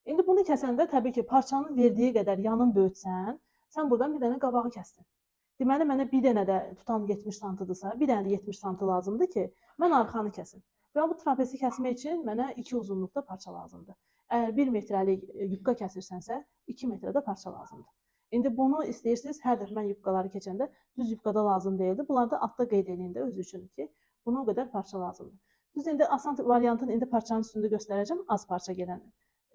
İndi bunu kəsəndə təbii ki, parçanın verdiyi qədər yanın böyütsən, sən buradan bir dənə qabağı kəsdin. Deməli, mənə bir dənə də tutam 70 santıdırsa, bir dənə də 70 santı lazımdır ki, mən arxanı kəsim. Və bu trapezi kəsmək üçün mənə 2 uzunluqda parça lazımdır. Əgər 1 metrəlik yubka kəsirsənsə, 2 metrdə parça lazımdır. İndi bunu istəyirsiniz, hər dəfə mən yubkaları keçəndə düz yubkada lazım deyildi. Bunları da altda qeyd edin də özü üçün ki, buna o qədər parça lazımdır. Düz indi asan variantını indi parçanın üstündə göstərəcəm, az parça gələn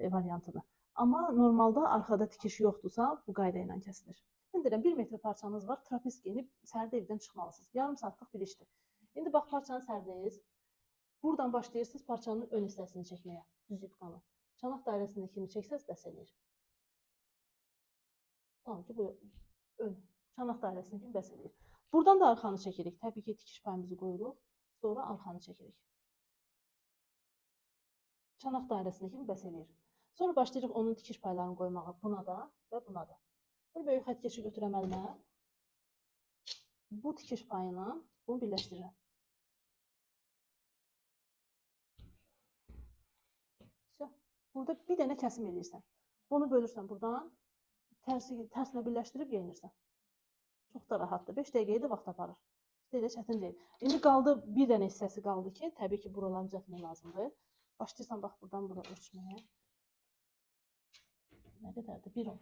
variantını. Amma normalda arxada tikiş yoxdursa, bu qayda ilə kəsilir. Deyirəm, 1 metr parçanız var, trapez geyinib sərdə evdən çıxmalısınız. Yarım saatlıq bir işdir. İndi bax, parçanı sərdəyiz. Buradan başlayırsınız parçanın ön hissəsini çəkməyə, düz yubkanı. Çanaq dairəsində kimi çəksəz bəs eləyir. Tamam ki, bu ön çanaq dairəsində kimi bəs eləyir. Buradan da arxanı çəkirik. Təbii ki, tikiş payımızı qoyuruq, sonra arxanı çəkirik. Çanaq dairəsində kimi bəs eləyir. Sonra başlayırıq onun tikiş paylarını qoymağa, buna da və buna da. Sonra böyük xətt keşi götürəm əlimə. Bu tikiş payını bunu birləşdirirəm. Burada bir dənə kəsim edirsən. Bunu bölürsən buradan, tərslə birləşdirib yeyinirsən. Çox da rahatdır. 5 dəqiqəyə də vaxt aparır. Elə çətin deyil. İndi qaldı bir dənə hissəsi qaldı ki, təbii ki, buraları düzəltmək lazımdır. Başlayırsan bax buradan bura ölçməyə. Nə qədərdir? 1.10.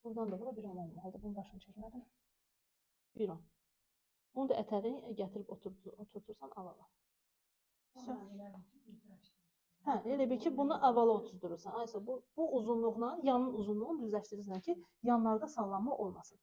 Buradan da bura 1.10 olmalıdır. Bunun başını çəkmədim. 1.10. Bunu da ətəri gətirib oturtursan avala. Hə, elə bil ki, bunu avala oturturursan. Aysa bu uzunluqla yanın uzunluğunu düzləşdirirsən ki, yanlarda sallanma olmasın.